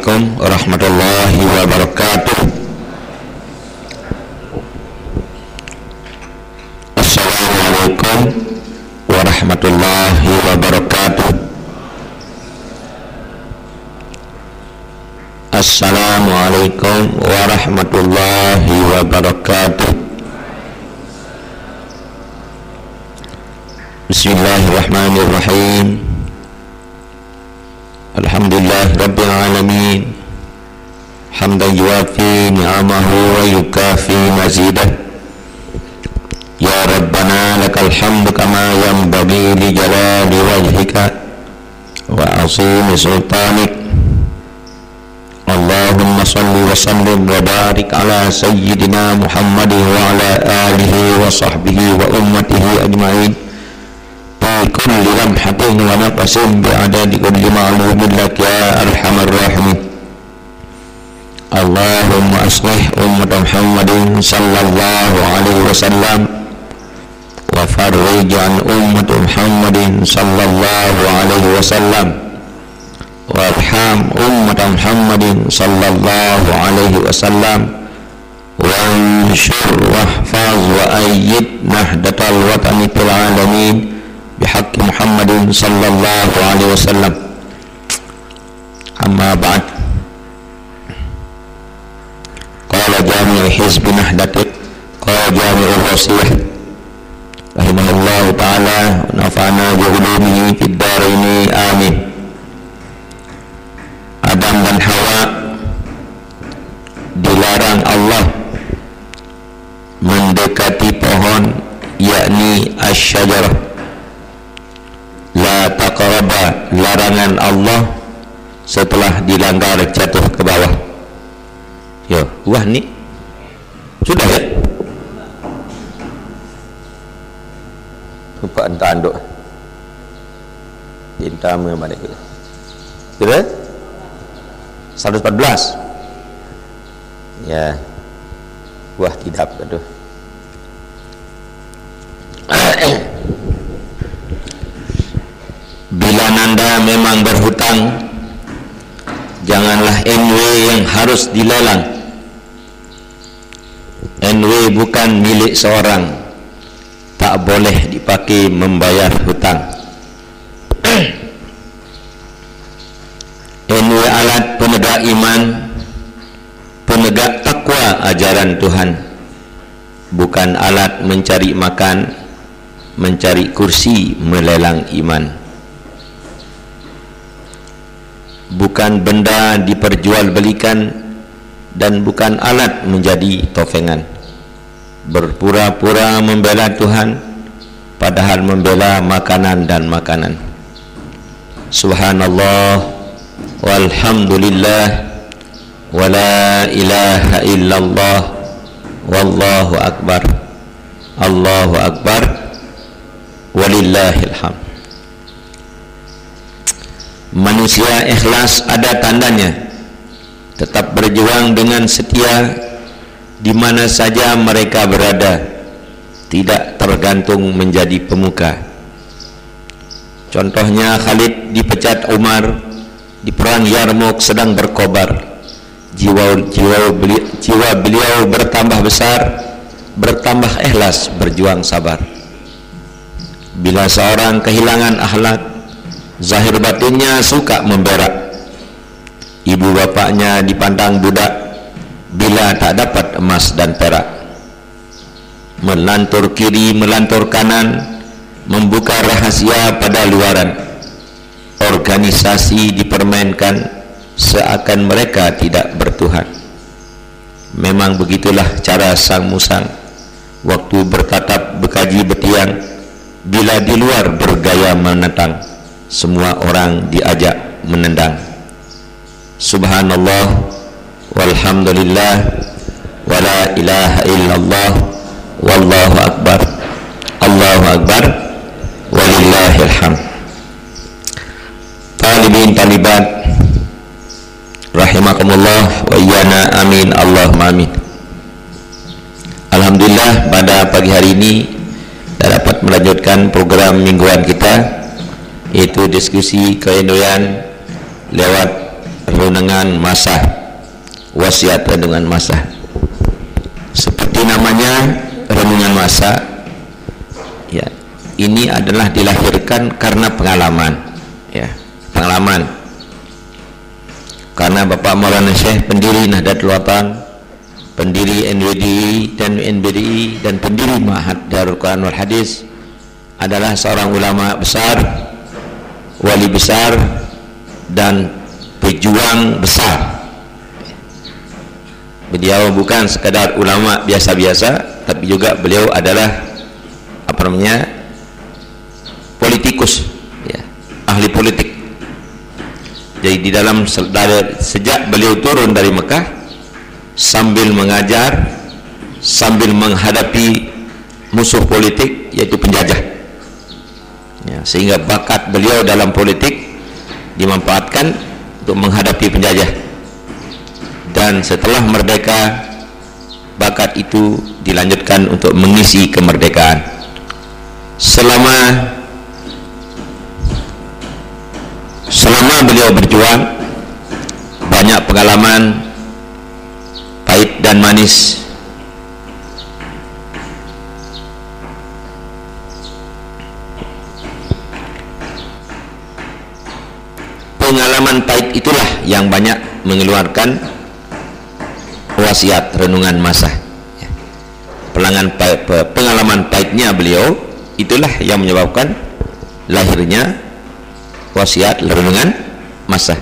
Assalamualaikum warahmatullahi wabarakatuh. Assalamualaikum warahmatullahi wabarakatuh. Assalamualaikum warahmatullahi wabarakatuh. Bismillahirrahmanirrahim. Alhamdulillah Rabbil Alamin, hamdan yuwafi ni'amahu wa yukafi mazidah. Ya Rabbana lakal hamdu kama yanbaghi li jalali wajhika wa azimi sultanik. Allahumma salli wa sallim wa barik ala sayyidina Muhammadin wa ala alihi wa sahbihi wa ummatihi ajma'in kulli lamhatin wa nafasin bi'adadi kulli ma'lumin lak ya arhamar rahimin. Allahumma aslih ummat Muhammadin sallallahu alaihi wasallam wa farrij an ummat Muhammadin sallallahu alaihi wasallam warham ummat Muhammadin sallallahu alaihi wasallam wa anshur wahfaz wa ayyid nahdatal watani fil alamin bihaqqi Muhammadin sallallahu alaihi wasallam. Amma ba'd. Qala jami'u hizbi nahdatik, qala jami'u wasiyah rahimahullahu ta'ala wa nafa'ana bi ulumihi fid dharaini amin. Adam dan Hawa dilarang Allah mendekati pohon, yakni asy-syajarah. La taqraba, larangan Allah setelah dilanggar jatuh ke bawah. Yo, wah nih sudah ya. Lupa entah anduk. Cinta mana itu? Sudah? 114. Ya. Wah tidak aduh. Bila nanda memang berhutang, janganlah NW yang harus dilelang. NW bukan milik seorang, tak boleh dipakai membayar hutang. NW alat penegak iman, penegak takwa ajaran Tuhan, bukan alat mencari makan, mencari kursi, melelang iman. Bukan benda diperjualbelikan dan bukan alat menjadi tofengan. Berpura-pura membela Tuhan padahal membela makanan dan makanan. Subhanallah walhamdulillah wa la ilaha illallah wallahu akbar. Allahu akbar walillahil hamd. Manusia ikhlas ada tandanya, tetap berjuang dengan setia di mana saja mereka berada, tidak tergantung menjadi pemuka. Contohnya Khalid dipecat Umar di perang Yarmouk sedang berkobar. Jiwa beliau bertambah besar, bertambah ikhlas, berjuang sabar. Bila seorang kehilangan akhlak, zahir batinnya suka memberak. Ibu bapaknya dipandang budak bila tak dapat emas dan perak. Melantur kiri, melantur kanan, membuka rahasia pada luaran. Organisasi dipermainkan seakan mereka tidak bertuhan. Memang begitulah cara sang musang waktu bertatap bekaji betiang. Bila di luar bergaya menentang, semua orang diajak menendang. Subhanallah walhamdulillah wa la ilaha illallah wallahu akbar. Allahu akbar walillahil hamd. Talibin talibat rahimakumullah wa iyana amin Allahumma amin. Alhamdulillah pada pagi hari ini kita dapat melanjutkan program mingguan kita, yaitu diskusi keilmuan lewat renungan masa, wasiat renungan masa. Seperti namanya, renungan masa, ya, ini adalah dilahirkan karena pengalaman, ya, pengalaman. Karena Bapak Maulana Syekh, pendiri Nahdlatul Ulama, pendiri NWDI dan NBDI, dan pendiri Ma'had Darul Quran wal Hadis, adalah seorang ulama besar, wali besar, dan pejuang besar. Beliau bukan sekadar ulama biasa-biasa, tapi juga beliau adalah politikus, ya, ahli politik. Jadi di dalam sejak beliau turun dari Mekah, sambil mengajar, sambil menghadapi musuh politik yaitu penjajah, ya, sehingga bakat beliau dalam politik dimanfaatkan untuk menghadapi penjajah. Dan setelah merdeka, bakat itu dilanjutkan untuk mengisi kemerdekaan. Selama beliau berjuang, banyak pengalaman pahit dan manis. Pengalaman pahit itulah yang banyak mengeluarkan wasiat renungan masa. Pengalaman pahitnya beliau itulah yang menyebabkan lahirnya wasiat renungan masa.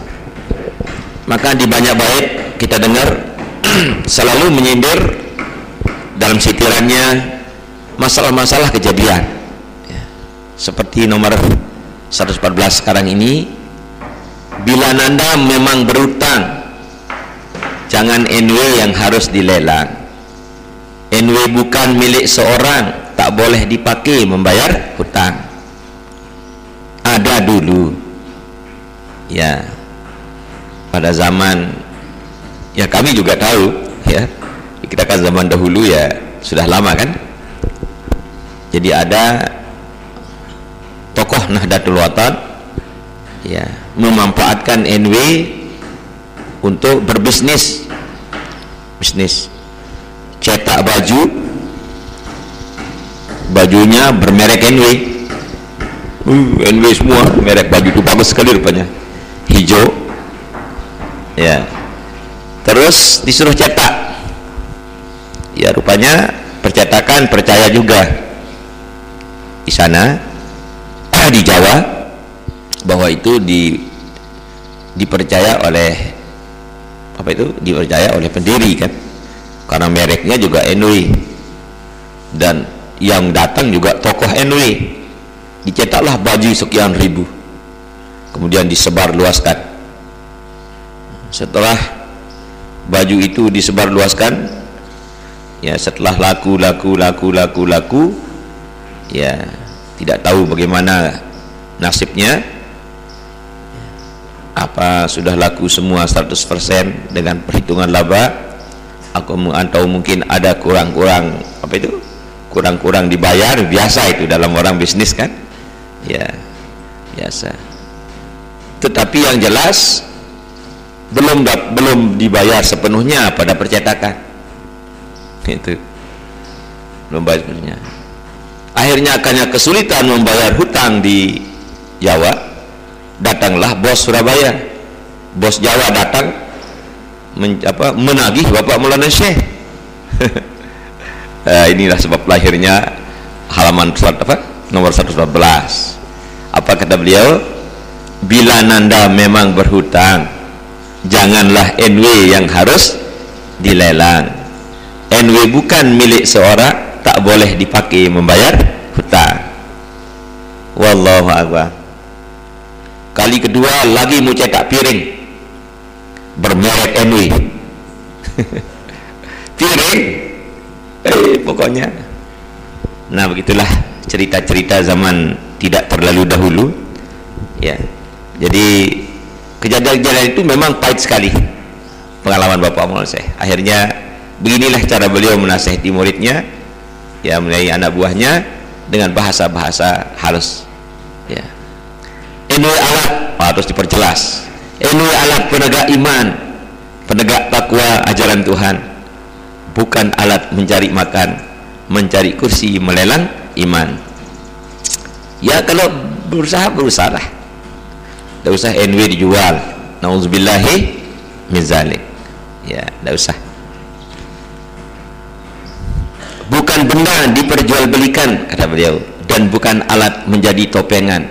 Maka di banyak bait kita dengar selalu menyindir dalam sitirannya masalah-masalah kejadian, ya, seperti nomor 114 sekarang ini, bila Nanda memang berhutang, jangan NW yang harus dilelang. NW bukan milik seorang, tak boleh dipakai membayar hutang. Ada dulu, ya, pada zaman, ya kami juga tahu, ya, kita kan zaman dahulu, ya sudah lama kan. Jadi ada tokoh Nahdlatul Ulama, ya, memanfaatkan NW untuk berbisnis, cetak bajunya bermerek NW. NW semua merek baju itu, bagus sekali rupanya, hijau, ya, terus disuruh cetak, ya, rupanya percetakan percaya juga di sana, di Jawa, bahwa itu dipercaya oleh pendiri kan, karena mereknya juga NW, dan yang datang juga tokoh NW. Dicetaklah baju sekian ribu, kemudian disebar luaskan. Setelah baju itu disebar luaskan, ya, setelah laku, ya, tidak tahu bagaimana nasibnya, apa sudah laku semua 100% dengan perhitungan laba, atau mungkin ada kurang-kurang dibayar, biasa itu dalam orang bisnis kan, ya, biasa. Tetapi yang jelas belum dibayar sepenuhnya pada percetakan, itu belum bayar sepenuhnya. Akhirnya karena kesulitan membayar hutang di Jawa, datanglah bos Surabaya, bos Jawa datang menagih Bapak Maulana Syekh. Inilah sebab lahirnya halaman nomor 114. Apa kata beliau? Bila Nanda memang berhutang, janganlah NW yang harus dilelang. NW bukan milik seorang, tak boleh dipakai membayar hutang. Wallahu a'lam. Kali kedua lagi mau cetak piring bermerek NW. Piring, pokoknya. Nah, begitulah cerita-cerita zaman tidak terlalu dahulu, ya. Jadi kejadian-kejadian itu memang pahit sekali pengalaman Bapak Maulana Syekh. Akhirnya beginilah cara beliau menasihati muridnya, ya, mulai anak buahnya dengan bahasa-bahasa halus, ya. NW alat harus diperjelas. NW alat penegak iman, penegak takwa ajaran Tuhan, bukan alat mencari makan, mencari kursi, melelang iman. Ya kalau berusaha lah, tidak usah NW dijual, nauzubillahi min zalik. Ya tidak usah. Bukan benda diperjualbelikan, kata beliau, dan bukan alat menjadi topengan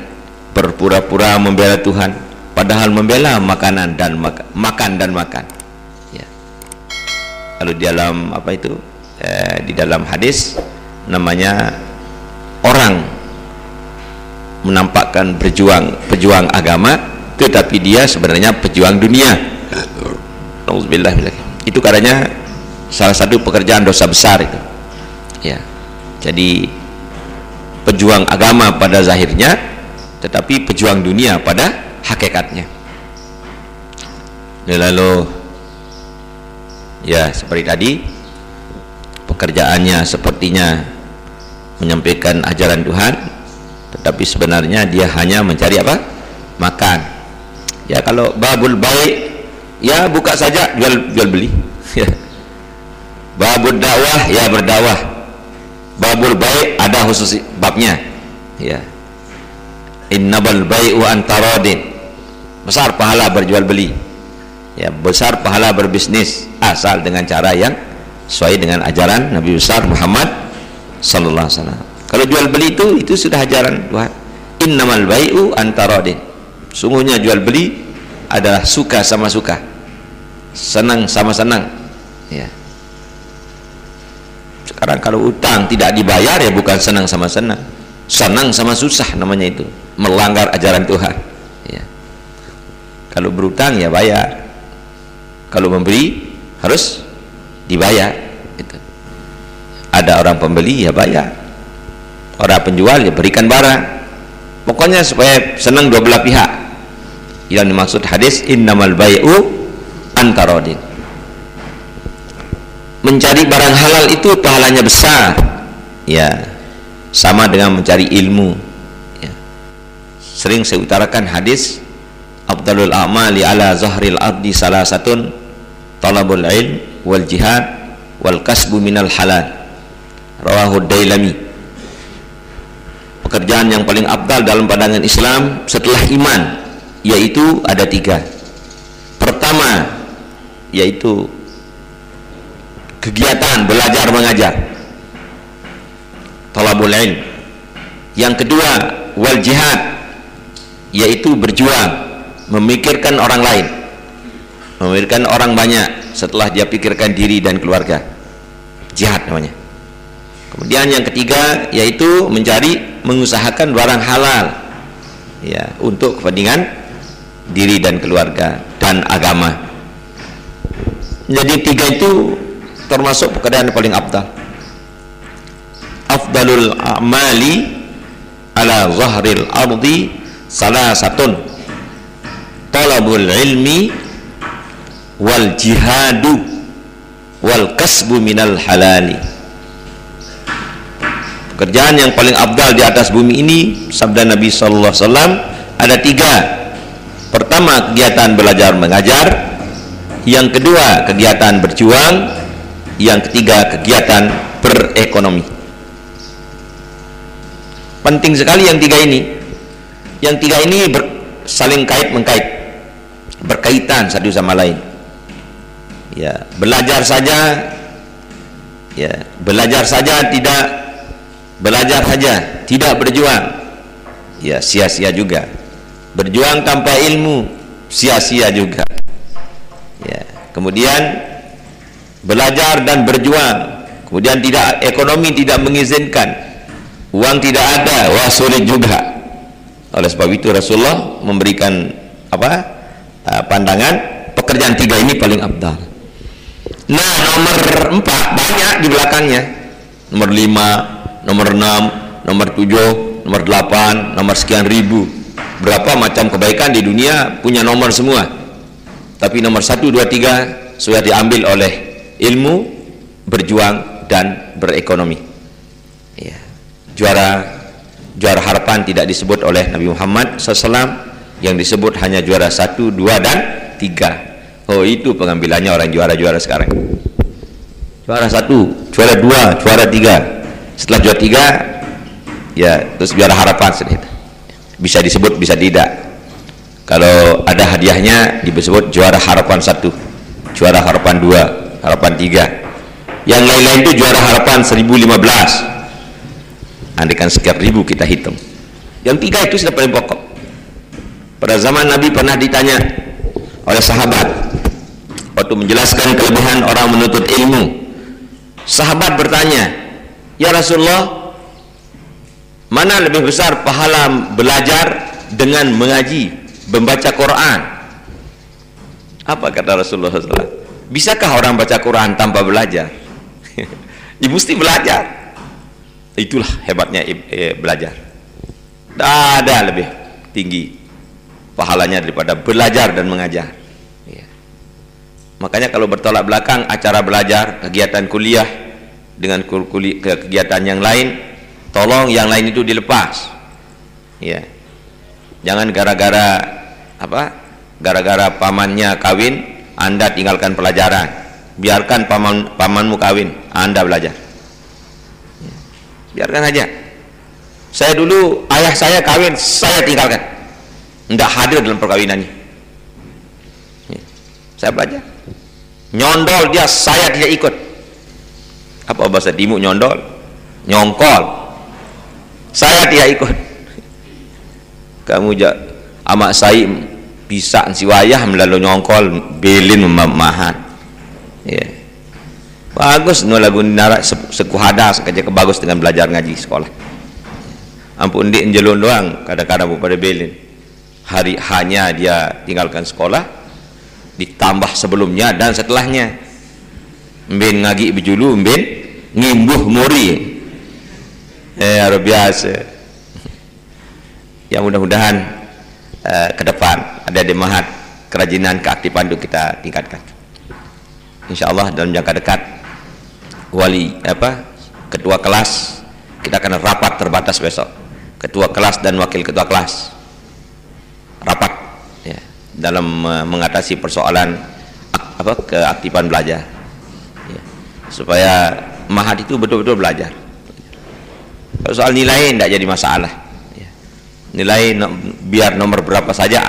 berpura-pura membela Tuhan padahal membela makanan dan makan. Ya. Kalau di dalam apa itu di dalam hadis namanya orang menampakkan pejuang agama tetapi dia sebenarnya pejuang dunia. Nauzubillah. Itu katanya salah satu pekerjaan dosa besar itu. Ya, jadi pejuang agama pada zahirnya, tetapi pejuang dunia pada hakikatnya. Lalu, ya seperti tadi, pekerjaannya sepertinya menyampaikan ajaran Tuhan, tetapi sebenarnya dia hanya mencari apa? Makan. Ya kalau babul baik, ya buka saja jual beli. Babul dakwah, ya berdakwah. Babul baik ada khusus babnya, ya. Innabal bai'u antaradin, besar pahala berjual beli, ya, besar pahala berbisnis asal dengan cara yang sesuai dengan ajaran Nabi besar Muhammad sallallahu alaihi wasallam. Kalau jual beli itu sudah ajaran Tuhan. Innamal bai'u antaradin, sungguhnya jual beli adalah suka sama suka, senang sama senang, ya. Sekarang kalau utang tidak dibayar ya bukan senang sama senang, senang sama susah namanya, itu melanggar ajaran Tuhan, ya. Kalau berutang ya bayar, kalau memberi harus dibayar, itu. Ada orang pembeli ya bayar, orang penjual ya berikan barang, pokoknya supaya senang dua belah pihak. Yang dimaksud hadis innamal bai'u antaradin. Mencari barang halal itu pahalanya besar, ya, sama dengan mencari ilmu, ya. Sering saya utarakan hadis afdalul a'mali ala zahril ardi salasatun talabul ilm wal jihad wal kasbu minal halal, rawahu Dailami. Pekerjaan yang paling afdal dalam pandangan Islam setelah iman yaitu ada 3. Pertama yaitu kegiatan belajar mengajar, talabul ilm. Yang kedua wal jihad, yaitu berjuang, memikirkan orang lain, memikirkan orang banyak setelah dia pikirkan diri dan keluarga, jihad namanya. Kemudian yang ketiga yaitu mengusahakan barang halal, ya, untuk kepentingan diri dan keluarga dan agama. Jadi 3 itu termasuk pekerjaan yang paling afdal. Afdalul a'mali ala zahril ardi salasatun talabul ilmi wal jihadu wal kasbu minal halali. Pekerjaan yang paling afdal di atas bumi ini, sabda Nabi sallallahu alaihi wasallam, ada 3. Pertama kegiatan belajar mengajar, yang kedua kegiatan berjuang, yang ketiga kegiatan berekonomi. Penting sekali yang 3 ini. Yang 3 ini saling kait-mengkait, berkaitan satu sama lain. Ya, belajar saja tidak berjuang, ya sia-sia juga. Berjuang tanpa ilmu sia-sia juga. Ya, kemudian belajar dan berjuang, kemudian tidak, ekonomi tidak mengizinkan, uang tidak ada, wah sulit juga. Oleh sebab itu Rasulullah memberikan pandangan pekerjaan 3 ini paling afdal. Nah, nomor 4 banyak di belakangnya, nomor 5, nomor 6, nomor 7, nomor 8, nomor sekian ribu. Berapa macam kebaikan di dunia punya nomor semua, tapi nomor 1, 2, 3 sudah diambil oleh ilmu, berjuang, dan berekonomi. Ya. Juara harapan tidak disebut oleh Nabi Muhammad SAW, yang disebut hanya juara 1, 2, dan 3. Oh, itu pengambilannya orang juara-juara sekarang. Juara 1, juara 2, juara 3. Setelah juara 3 ya terus juara harapan sedikit. Bisa disebut, bisa tidak. Kalau ada hadiahnya disebut juara harapan 1, juara harapan 2, harapan 3. Yang lain-lain itu juara harapan 1015. Andaikan sekian ribu kita hitung. Yang 3 itu sudah paling pokok. Pada zaman Nabi pernah ditanya oleh sahabat waktu menjelaskan kelebihan orang menuntut ilmu. Sahabat bertanya, "Ya Rasulullah, mana lebih besar pahala belajar dengan mengaji, membaca Quran?" Apa kata Rasulullah SAW? Bisakah orang baca Quran tanpa belajar? Ya, mesti belajar. Itulah hebatnya belajar. Tidak ada lebih tinggi pahalanya daripada belajar dan mengajar. Ya. Makanya kalau bertolak belakang acara belajar, kegiatan kuliah dengan kegiatan yang lain, tolong yang lain itu dilepas. Ya. Jangan gara-gara gara-gara pamannya kawin Anda tinggalkan pelajaran. Biarkan pamanmu kawin, Anda belajar. Ya. Biarkan aja. Saya dulu ayah saya kawin, saya tinggalkan. Tidak hadir dalam perkawinannya. Ya. Saya belajar. Nyondol dia, saya tidak ikut. Apa bahasa Timur nyondol? Nyongkol. Saya tidak ikut. Kamu amak saya bisa siwayah melalui nyongkol belin memahat. Ya. Bagus no lagu narak sekuhada sekerja kebagus dengan belajar ngaji sekolah. Ampun dia jelun doang kadang-kadang pada belin. Hari hanya dia tinggalkan sekolah, ditambah sebelumnya dan setelahnya. Mbin ngagi bejulu, mbin ngimbuh muri. Luar biasa. Ya mudah-mudahan ke depan ada demahat kerajinan keaktifan itu kita tingkatkan. InsyaAllah dalam jangka dekat ketua kelas kita akan rapat terbatas besok. Ketua kelas dan wakil ketua kelas rapat ya, dalam mengatasi persoalan keaktifan belajar ya, supaya mahat itu betul-betul belajar. Kalau soal nilai tidak jadi masalah ya. Nilai biar nomor berapa saja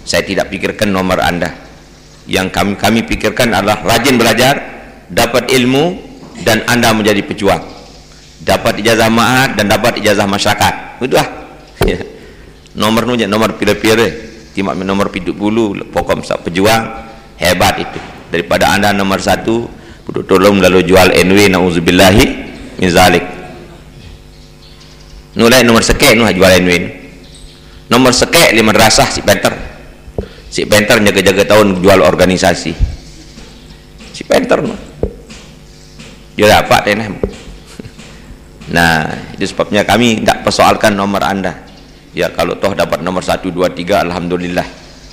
saya tidak pikirkan nomor Anda. Yang kami pikirkan adalah rajin belajar, dapat ilmu, dan Anda menjadi pejuang, dapat ijazah mahat dan dapat ijazah masyarakat. Udah ya. Nomor pira-pira timak nomor piduk bulu pokok pejuang hebat itu daripada Anda nomor 1 tolong lalu jual NW nauzubillahi min zalik. Nulai nomor sekek nu jual NW. Nomor sekek di madrasah si penter jaga-jaga tahun jual organisasi. Si penter nu. Dia dapat tenah. Nah, itu sebabnya kami tidak persoalkan nomor Anda. Ya kalau toh dapat nomor 1, 2, 3 alhamdulillah.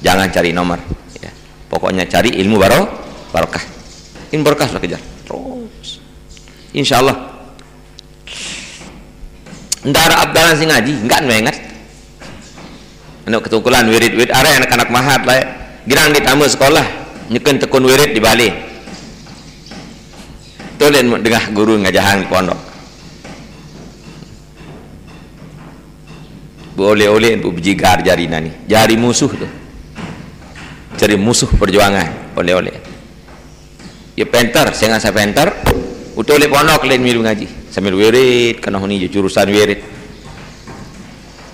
Jangan cari nomor ya. Pokoknya cari ilmu barokah. Ilmu barokah sudah kejar terus. Insyaallah. Ndara abdalan sing ngaji enggak ingat. Anak ketukulan wirid are anak-anak mahat lah. Girang di tamu sekolah nyeken tekun wirid di Bali. Tulen dengah guru ngajahan di pondok. Boleh-oleh bu bejigar jari nani, jari musuh tuh, cari musuh perjuangan, oleh-oleh. Ya penter, saya nggak penter, udah oleh pondok lain milu ngaji, sambil wirid, karena ini jurusan wirid.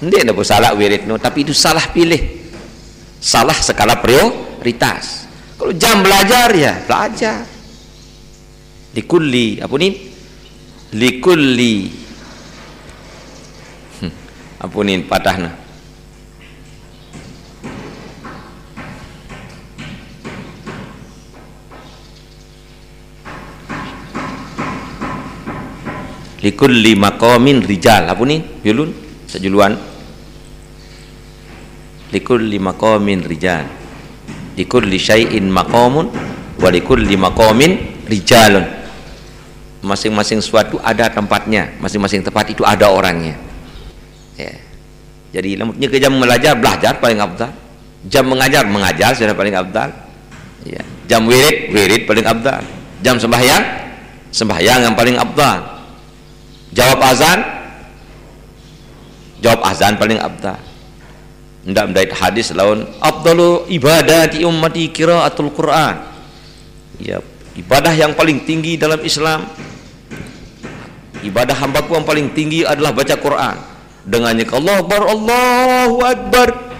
Nanti ada salah wirid, no, tapi itu salah pilih, salah skala prioritas. Kalau jam belajar ya belajar. Likulli, apa nih? Likulli. Ampunin patahna. Likulli maqamin rijal. Apa ni? Yulun sejuluan. Likulli maqamin rijal. Likulli syai'in maqamun wa likulli maqamin rijalun. Masing-masing suatu ada tempatnya, masing-masing tempat itu ada orangnya. Ya. Jadi lemutnya ke jam belajar paling afdal. Jam mengajar sudah paling afdal. Ya. Jam wirid paling afdal. Jam sembahyang yang paling afdal. Jawab azan paling afdal. Ndak mendait hadis lawan afdalu ibadati ummati qiraatul Quran. Ya, ibadah yang paling tinggi dalam Islam, ibadah hambaku yang paling tinggi adalah baca Quran. Dengannya Allahu Akbar,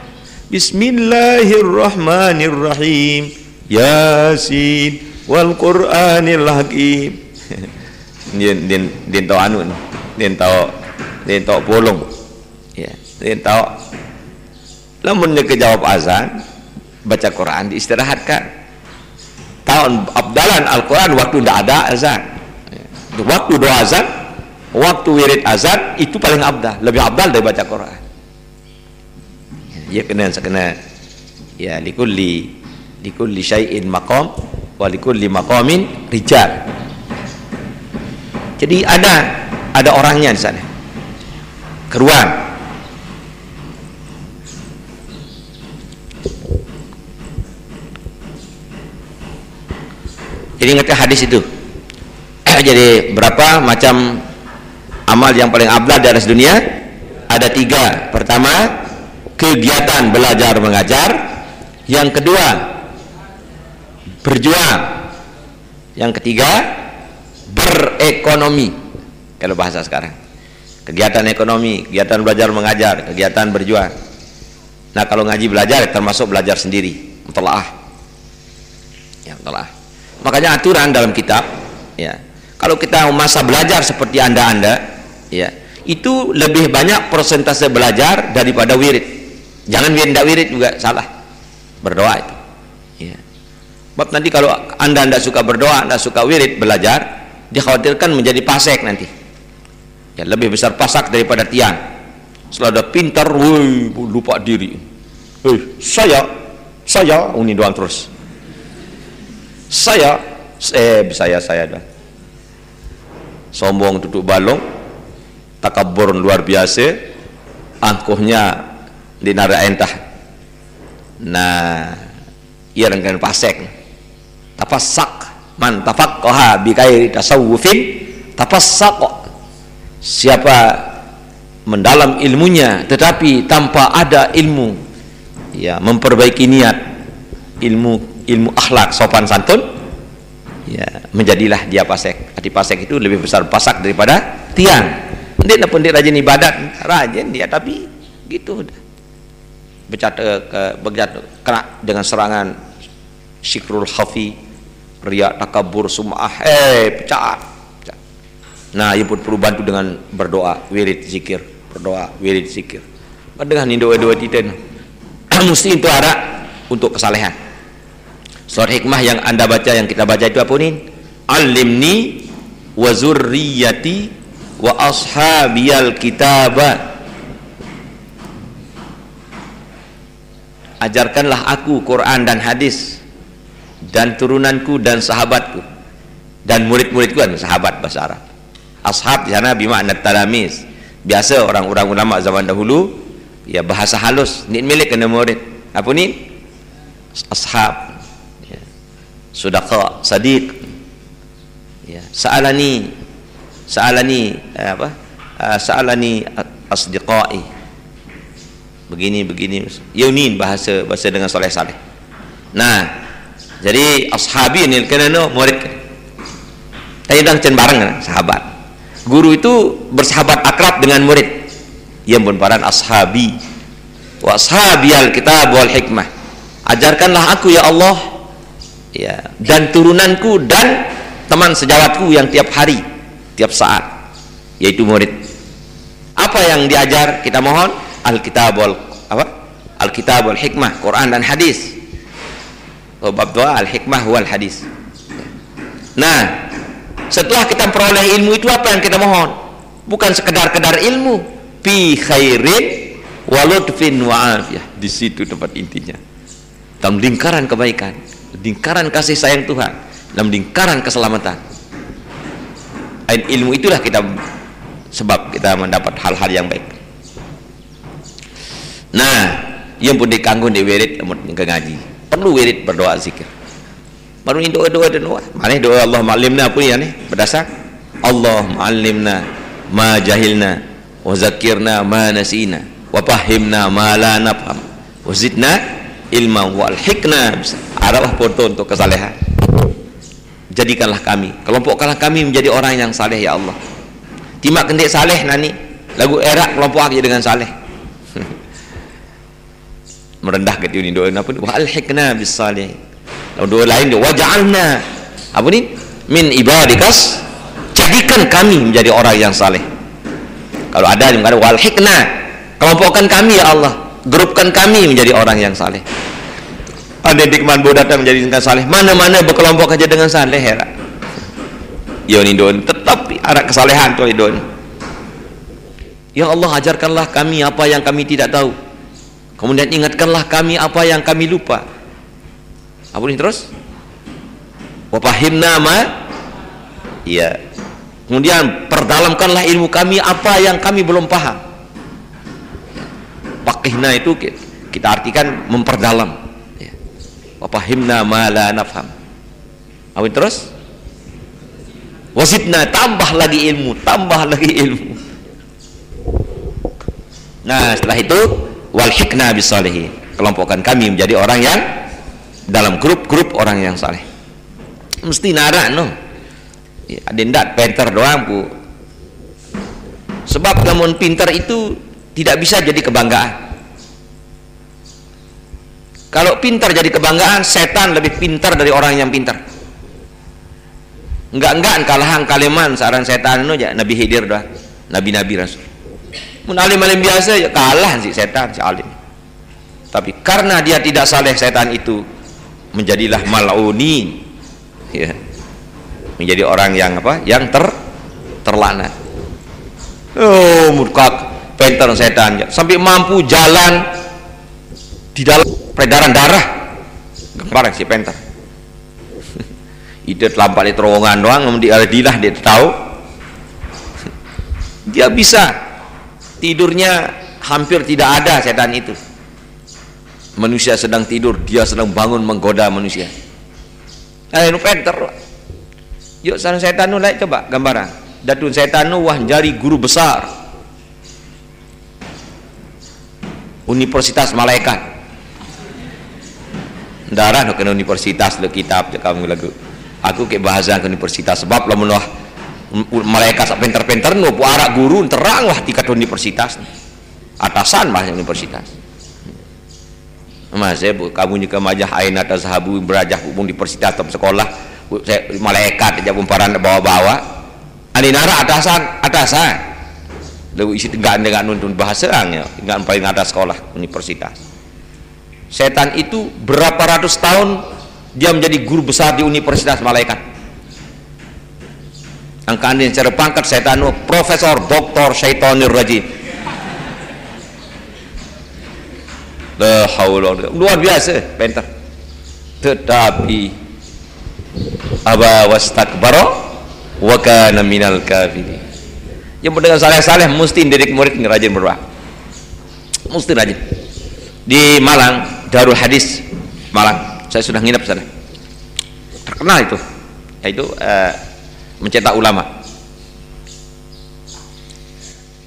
Bismillahirrahmanirrahim, Yasin wal Qur'anil Hakim. Dia tahu anu, dia tahu bolong. Ya, dia tahu. Lamun dia kejawab azan, baca Quran, diistirahatkan. Tahun abdalan Al-Quran waktu tidak ada azan. Waktu doa azan, waktu wirid azan itu paling abdal, lebih abdal dari baca Quran. Ya kena ya likulli syai'in maqam wa likulli maqamin rijal. Jadi ada orangnya di sana. Keruan. Jadi ngerti hadis itu. Jadi berapa macam amal yang paling abdal di atas dunia? Ada 3. Pertama, kegiatan belajar mengajar. Yang kedua, berjuang. Yang ketiga, berekonomi. Kalau bahasa sekarang, kegiatan ekonomi, kegiatan belajar mengajar, kegiatan berjuang. Nah, kalau ngaji belajar termasuk belajar sendiri, mutalaah. Ya, mutalaah. Makanya aturan dalam kitab, ya, kalau kita masa belajar seperti anda, ya, itu lebih banyak persentase belajar daripada wirid. Jangan wirid juga salah, berdoa itu. Ya. Sebab nanti kalau anda tidak suka berdoa, tidak suka wirid belajar, dikhawatirkan menjadi pasek nanti. Ya, lebih besar pasak daripada tiang. Setelah ada pintar, lupa diri. Saya ini doang terus. Saya dah sombong tutup balong, takabur luar biasa, angkuhnya dinara entah. Nah, ia renggan pasek. Tafassak man tafaqqaha bi ghairi tasawufin tafassak. Siapa mendalam ilmunya tetapi tanpa ada ilmu, ya, memperbaiki niat, ilmu akhlak sopan santun, ya, menjadilah dia pasek. Arti pasek itu lebih besar pasak daripada tiang. Dia pun dia rajin ibadat, rajin dia, tapi gitu kena dengan serangan syikrul khafi, riya, takabur, sum'ah, pecah. Nah, ia pun perlu bantu dengan berdoa, wirid zikir, berdoa, wirid zikir. Dengan doa titen mesti itu ada untuk kesalehan. Surat hikmah yang anda baca, yang kita baca itu apa nih? Alimni wa zurriyati wa ashabiyal kitaba. Ajarkanlah aku Quran dan hadis, dan turunanku dan sahabatku, dan murid-muridku, dan sahabat bahasa Arab. Ashab di sana bermakna talamis. Biasa orang-orang ulama zaman dahulu, ya, bahasa halus, ini milik kena murid. Apa nih? Ashab. Sudaqa, sadiq, ya, sa'alani asdiqai, begini yunin, bahasa dengan soleh. Nah, jadi ashabi ini kena murid tadi dah bareng sahabat. Guru itu bersahabat akrab dengan murid. Ia pun paran ashabi wa ashabiyal kitab wal hikmah. Ajarkanlah aku ya Allah, ya, dan turunanku dan teman sejawatku yang tiap hari, tiap saat, yaitu murid. Apa yang diajar kita mohon? Alkitab wal hikmah, Quran dan hadis. Bab doa al-hikmah wal hadis. Nah, setelah kita peroleh ilmu itu, apa yang kita mohon? Bukan sekedar ilmu, fi khairin wa lutfin wa afiyah. Di situ tempat intinya. Dalam lingkaran kebaikan, lingkaran kasih sayang Tuhan, dalam lingkaran keselamatan. Ilmu itulah sebab kita mendapat hal-hal yang baik. Nah, yang pun dikanggung di wirid ke ngaji. Perlu wirid berdoa zikir. Baru ini doa-doa dan doa. Mana doa Allah ma'alimna apa ya nih? Berdasar Allah ma'alimna ma jahilna wa zakirna ma nasina wa fahimna ma la nafham wa zidna ilma wa alhiqna. Arahlah foto untuk kesalehan. Jadikanlah kami, kelompokkanlah kami menjadi orang yang saleh ya Allah. Timak kendik saleh nani. Lagu erak kelompok aja dengan saleh. Merendah ke ini doa apa ni? Wa alhiqna bis salih. Lalu doa lain dia waj'alna apa ni? Min ibadikas, jadikan kami menjadi orang yang saleh. Kalau ada yang kata wal hikna, kelompokkan kami ya Allah, grupkan kami menjadi orang yang saleh. Ada dikman bo datang menjadi saleh, mana-mana berkelompok aja dengan saleh ya. Ya ni doa tetap arah kesalehan tu doa. Ya Allah, ajarkanlah kami apa yang kami tidak tahu. Kemudian ingatkanlah kami apa yang kami lupa. Apa ini terus? Wa fahimna ma, ya. Kemudian perdalamkanlah ilmu kami apa yang kami belum paham. Faqihna itu kita artikan memperdalam. Ya. Wa fahimna ma la nafham. Apa ini terus? Wazidna, tambah lagi ilmu, tambah lagi ilmu. Nah, setelah itu wal hikna bis salihin, kelompokkan kami menjadi orang yang dalam grup-grup orang yang saleh. Mesti nara no ya, ada ndak pinter doang bu, sebab namun pinter itu tidak bisa jadi kebanggaan. Kalau pinter jadi kebanggaan, setan lebih pinter dari orang yang pinter. Enggak kalahan kaliman saran setan no aja Nabi Khidir doang, nabi-nabi rasul. Mun alim-alim biasa ya kalah si setan si alim. Tapi karena dia tidak saleh, setan itu menjadilah mal'unin. Ya. Menjadi orang yang apa? Yang terlaknat. Oh, murkak pinter setan sampai mampu jalan di dalam peredaran darah. Kemarin si pinter. Ide terlambat di terowongan doang, di dilah dia tahu. Dia bisa tidurnya hampir tidak ada setan itu. Manusia sedang tidur, dia sedang bangun menggoda manusia. Nu pinter. Yuk sareng setan nu lain coba gambaran. Datun setan nu wah jari guru besar Universitas Malaikat. Darah nu kena universitas lu kitab je kamu lagu. Aku ke bahasa ke universitas sebab lamun wah malaikat sak pinter-pinter nu pu arak guru terang wah tingkat universitas. Atasan bahasa universitas. Mas kamu juga majah ain atas sahabu berajah pun di universitas atau sekolah malaikat aja bumparan bawa-bawa aninara atasan lalu isi enggak nuntun bahasa enggak paling atas sekolah universitas. Setan itu berapa ratus tahun dia menjadi guru besar di universitas malaikat. Angkanya secara pangkat setan profesor doktor syaitonir rajim. La haula, luar biasa pintar. Tetapi aba wastakbara wa kana minal kafirin. Yang mendengar saleh-saleh mesti didik murid rajin berdoa. Mesti rajin. Di Malang, Darul Hadis Malang. Saya sudah nginap sana. Terkenal itu. Yaitu mencetak ulama.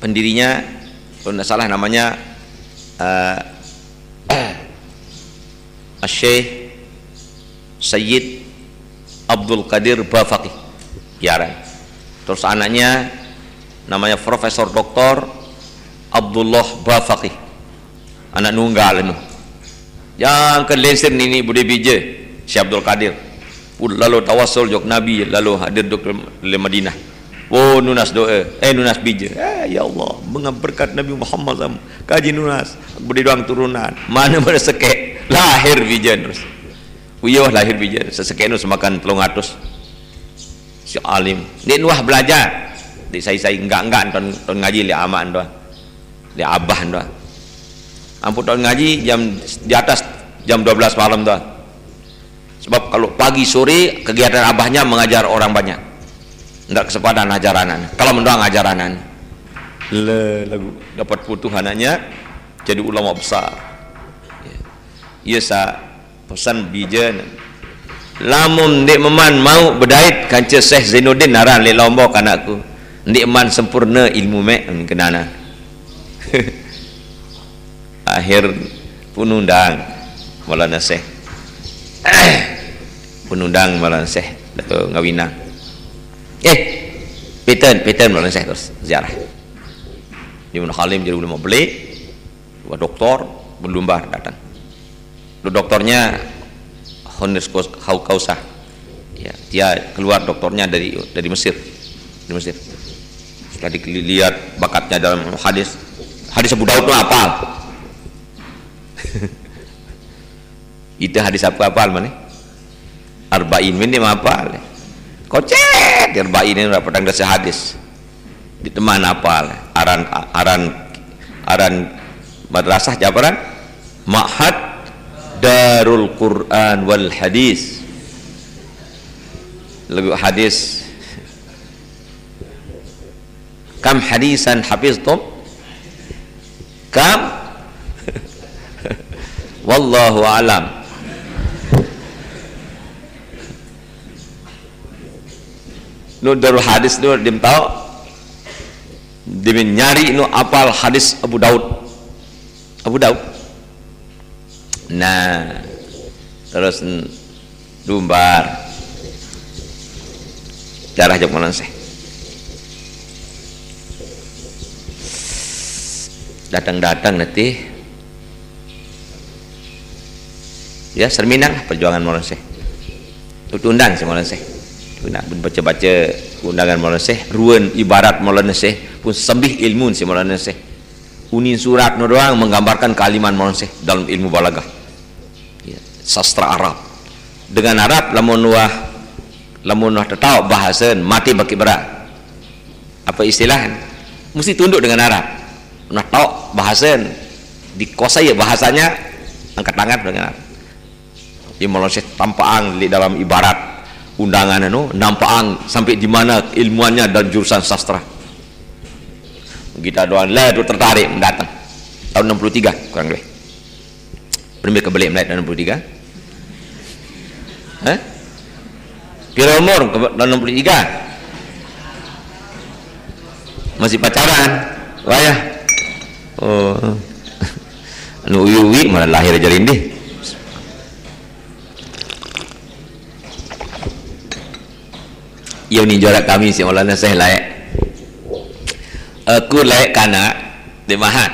Pendirinya kalau tidak salah namanya Syekh Sayyid Abdul Qadir Bafaqih Yaran. Terus anaknya namanya Profesor Dr. Abdullah Bafaqih, anak nunggal itu. Yang kelensin ini Budi Bija Syekh Abdul Qadir lalu tawassul jok Nabi lalu hadir dokter di Madinah. Oh nunas doa, nunas bija. Ya Allah, berkat Nabi Muhammad SAW. Kaji nunas, beri doang turunan. Mana bersekek, lahir bija terus. Uyuh lahir bija, sesekek nu semakan 300. Si alim, dia nuah belajar. Di saya enggak ton ngaji li aman doang. Li abah doang. Ampun ton ngaji jam di atas jam 12 malam doang. Sebab kalau pagi sore kegiatan abahnya mengajar orang banyak. Tidak kesempatan ajaranan. Kalau mendoang ajaranan, lagu dapat putuh anaknya jadi ulama besar. Ya sa pesan bijan lamun ndik meman mau berdait kanca Syekh Zainuddin naran le lombok anakku ndik man sempurna ilmu mek kenana. Akhir punundang Maulana Syekh punundang Maulana Syekh Dato' ngawina peten Maulana Syekh terus ziarah di Ibnu Halim jadi ulama belik dua doktor berlumbar datang. Dua doktornya Honis Kausah ya, dia keluar doktornya dari Mesir, di Mesir. Setelah dilihat bakatnya dalam hadis Abu Daud itu hafal. Itu hadis apa hafal mana? Arba'in ini hafal. Kocek Arba'in ini udah pedang dasar hadis. Di teman hafal. Aran madrasah Jabaran Ma'had Darul Quran wal Hadis. Lagu hadis kam hadisan hafiztum kam wallahu alam. Nu darul hadis nu dim tahu dim nyari nu apal hadis Abu Daud. Nah terus lumbar darah jok Maulana Syekh datang nanti ya serminang perjuangan Maulana Syekh undang si Maulana Syekh baca-baca undangan Maulana Syekh ruan ibarat Maulana Syekh pun sembih ilmu si Maulana Syekh unin surat no doang menggambarkan kalimat Maulana Syekh dalam ilmu balagah ya, sastra Arab dengan Arab lamun wah tetau bahasan mati baki berat apa istilahnya mesti tunduk dengan Arab nah tahu bahasan dikuasai ya bahasanya angkat tangan dengan Arab ya Maulana Syekh tampang di dalam ibarat undangan nampang sampai di mana ilmuannya dan jurusan sastra kita doang lah tu tertarik mendatang tahun 63 kurang lebih premier kebelik mulai tahun 63 kira umur tahun 63 masih pacaran wayah oh anu uyuwi malah lahir aja rindih ia ni jorak kami si Maulana Syekh layak aku layak kana di Mahat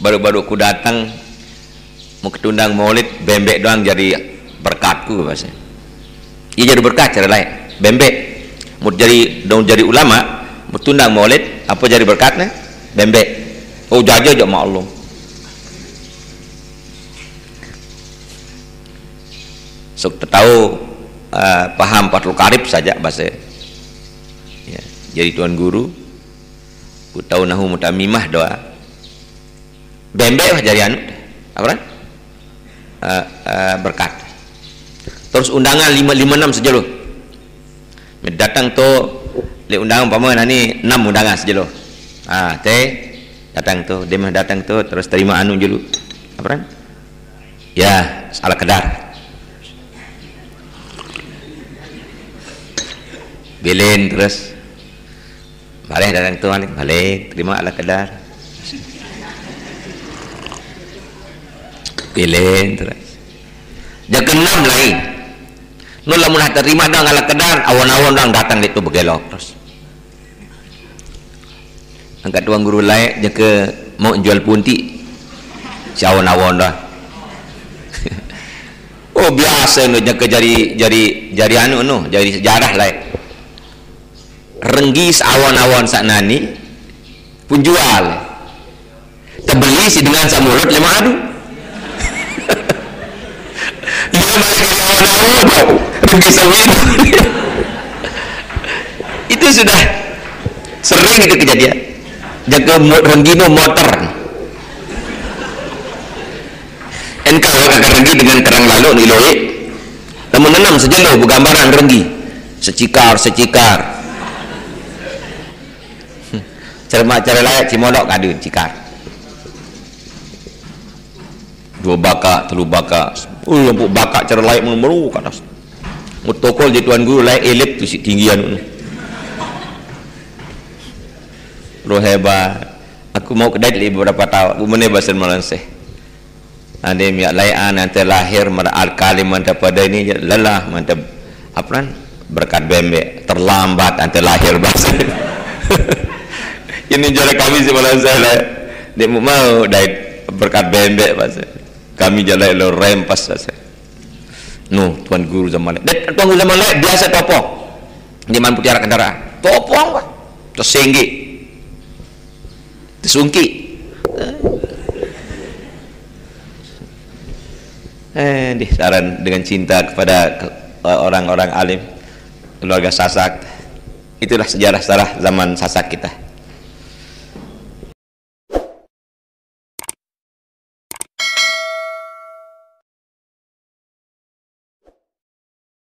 baru-baru aku datang mau ketundang maulid bembek doang jadi berkatku bahasa ia jadi berkat cara layak bembek mau jadi ulama mau tundang maulid apa jadi berkatnya bembek oh jajah jok maklum sok tahu paham Fathul Qarib saja bahasa ya, jadi tuan guru ku tahu nahu mutamimah doa bembek lah jadi anu apa berkat terus undangan 556 saja loh datang tu le undangan umpama ni 6 undangan saja loh teh datang tu dia mah datang tu terus terima anu dulu apa ya salah kedar bilin terus balik datang tu balik terima ala kadar bilin terus dia keenam lain nu lamun terima dong ala kadar awan-awan dong datang itu begelok terus angkat tuang guru lain dia ke mau jual punti si awan-awan dah oh biasa nu dia ke jari anu nu jari sejarah lain renggis awan-awan saknani pun jual terbeli si dengan samulut lima adu itu sudah sering itu kejadian jaga renggino motor engkau akan renggi dengan terang lalu niloi namun enam saja lo bergambaran renggi secikar cara layak cimodok kadun cikar 2 baka, 3 baka. Lampu baka cara layak meru ke atas. Mutokol je tuan guru layak elip tu si tinggian. Roh hebat. Aku mau kedai li beberapa tahun. Aku mana bahasa Malaysia. Ade miak layan nanti lahir al kalim mantap pada ini lelah mantap apa kan berkat bembek terlambat nanti lahir bahasa. Ini cara kami si Malaysia lah. Dia mau dari berkat bembek bahasa. Kami jalan lo rempas bahasa. No, tuan guru zaman lain. Tuan guru zaman lain biasa topong. Di mana putih arah kendaraan. Topong kan. Tersinggi. Tersungki. Saran dengan cinta kepada orang-orang alim, keluarga Sasak. Itulah sejarah zaman Sasak kita.